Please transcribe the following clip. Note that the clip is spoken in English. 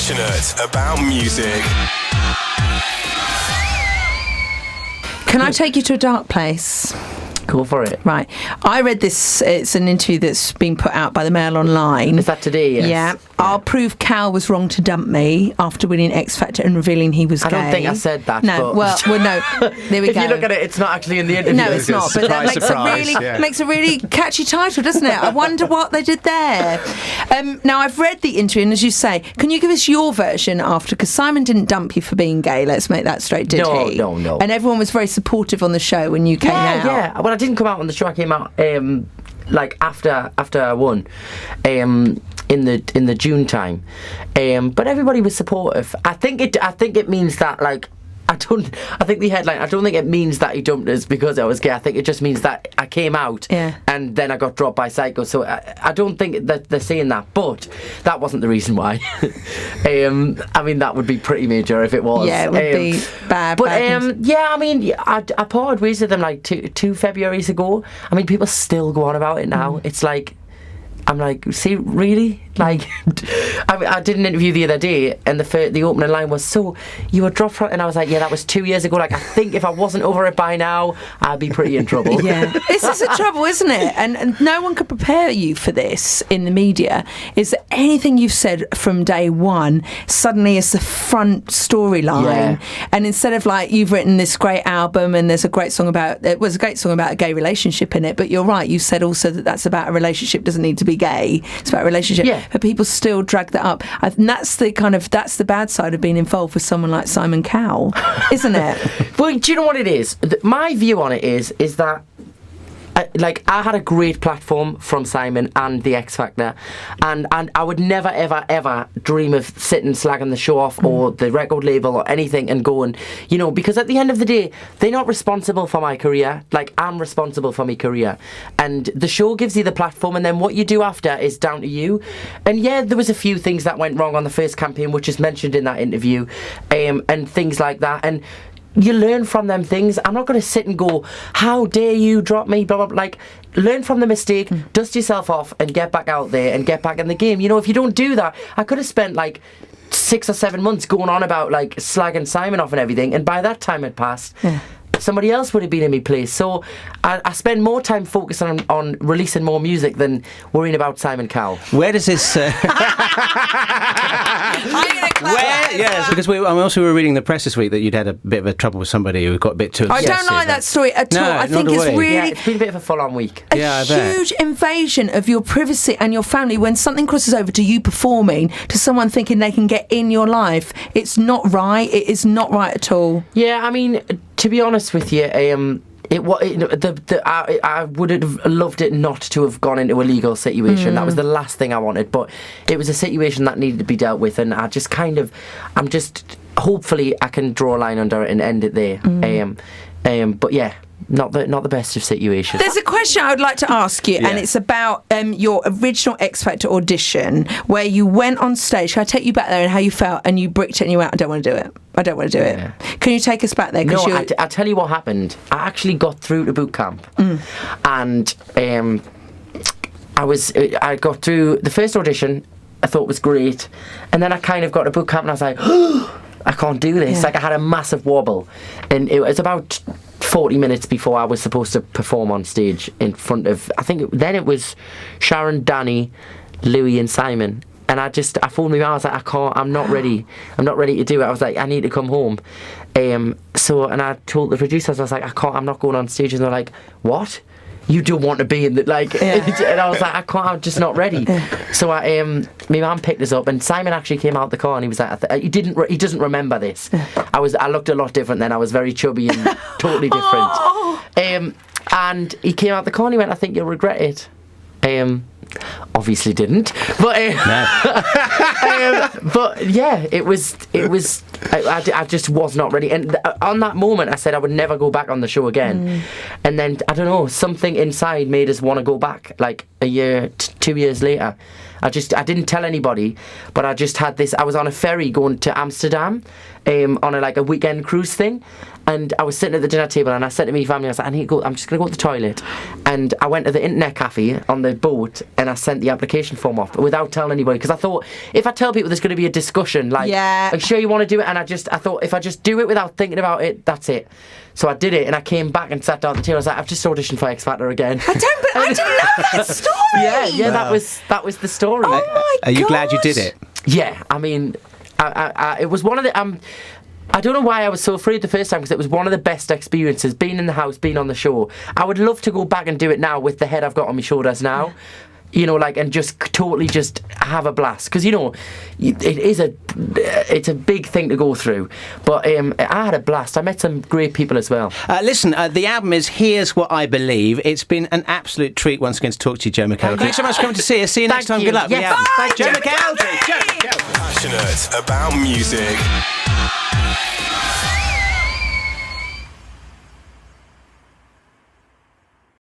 Passionate about music. Can I take you to a dark place? Go for it. Right. I read this. It's an interview that's been put out by the Mail Online. Is that today? Yes. Yeah. I'll prove Cowell was wrong to dump me after winning X Factor and revealing he was gay. I don't think I said that. No. But Well, no. There we if go. you look at it, it's not actually in the interview. No, it's not. But that makes a really catchy title, doesn't it? I wonder what they did there. Now, I've read the interview, and as you say, can you give us your version after? Because Simon didn't dump you for being gay. Let's make that straight, did he? No. And everyone was very supportive on the show when you came out. Yeah. Well, I didn't come out on the show. I came out like after I won. In the June time, but everybody was supportive. I think it means that, like, I think the headline, I don't think it means that he dumped us because I was gay. I think it just means that I came out and then I got dropped by Psycho. So I don't think that they're saying that, but that wasn't the reason why. I mean, that would be pretty major if it was. Yeah, it would be bad. But I mean, I parted ways with them like two Februaries ago. I mean, people still go on about it now. It's like, I'm like, see, really? Like, I did an interview the other day, and the opening line was, so you were dropped from, and I was like, yeah, that was 2 years ago. Like, I think if I wasn't over it by now, I'd be pretty in trouble. Yeah, this is the trouble, isn't it? And no one could prepare you for this in the media. Is that anything you've said from day one suddenly is the front storyline, and instead of, like, you've written this great album and there's a great song about a gay relationship in it, but you're right, you said also that that's about a relationship, doesn't need to be gay, it's about a relationship. Yeah. But people still drag that up, and that's the bad side of being involved with someone like Simon Cowell, isn't it? Well, do you know what it is? My view on it is that, like, I had a great platform from Simon and the X Factor, and I would never ever dream of sitting slagging the show off or the record label or anything and going, you know, because at the end of the day, they're not responsible for my career. Like, I'm responsible for my career, and the show gives you the platform, and then what you do after is down to you. And yeah, there was a few things that went wrong on the first campaign, which is mentioned in that interview, and things like that, and you learn from them things. I'm not going to sit and go, how dare you drop me, blah, blah, blah. Like, learn from the mistake, dust yourself off, and get back out there and get back in the game. You know, if you don't do that, I could have spent, like, 6 or 7 months going on about, like, slagging Simon off and everything, and by that time had passed, somebody else would have been in my place. So I spend more time focusing on releasing more music than worrying about Simon Cowell. Where does this... Yes, because we were reading the press this week that you'd had a bit of a trouble with somebody who got a bit too obsessive. I don't like that story at all. I think it's really... Yeah, it's been a bit of a full-on week. A huge invasion of your privacy and your family when something crosses over to you performing to someone thinking they can get in your life. It's not right. It is not right at all. Yeah, I mean, to be honest with you, I would have loved it not to have gone into a legal situation. That was the last thing I wanted, but it was a situation that needed to be dealt with, and hopefully I can draw a line under it and end it there. But yeah, not the best of situations. There's a question I would like to ask you, and it's about your original X Factor audition, where you went on stage. Can I take you back there and how you felt, and you bricked it and you went, I don't want to do it. Can you take us back there? No, I'll tell you what happened. I actually got through to boot camp, and I got through the first audition. I thought it was great, and then I kind of got to boot camp and I was like, I can't do this. Like, I had a massive wobble, and it was about 40 minutes before I was supposed to perform on stage in front of, then it was Sharon, Danny, Louis and Simon. And I phoned my mum. I was like, I'm not ready to do it. I was like, I need to come home. And I told the producers, I was like, I'm not going on stage. And they're like, what? You don't want to be in the, like, and I was like, I'm just not ready. So my mum picked us up, and Simon actually came out the car, and he was like, he doesn't remember this. I looked a lot different then. I was very chubby and totally different. And he came out the car and he went, I think you'll regret it. Obviously didn't, but but yeah, it was. I just was not ready, and on that moment, I said I would never go back on the show again. And then I don't know, something inside made us want to go back. Like a year, 2 years later, I didn't tell anybody, but I just had this. I was on a ferry going to Amsterdam, on a weekend cruise thing. And I was sitting at the dinner table, and I said to my family, I was like, I'm just going to go to the toilet. And I went to the internet cafe on the boat, and I sent the application form off without telling anybody, because I thought, if I tell people there's going to be a discussion, like, sure you want to do it? And I thought, if I just do it without thinking about it, that's it. So I did it, and I came back and sat down at the table. I was like, I've just auditioned for X Factor again. I didn't know that story. Yeah, that was the story. Oh my Are you glad you did it? Yeah, I mean, it was one of the. I don't know why I was so afraid the first time, because it was one of the best experiences. Being in the house, being on the show. I would love to go back and do it now with the head I've got on my shoulders now. You know, like, and just totally just have a blast, because you know, it's a big thing to go through. But I had a blast. I met some great people as well. Listen, the album is Here's What I Believe. It's been an absolute treat once again to talk to you, Joe McElderry. Thanks so much for coming to see us. See you next time. Good luck. Yes. Joe McElderry. Passionate about music.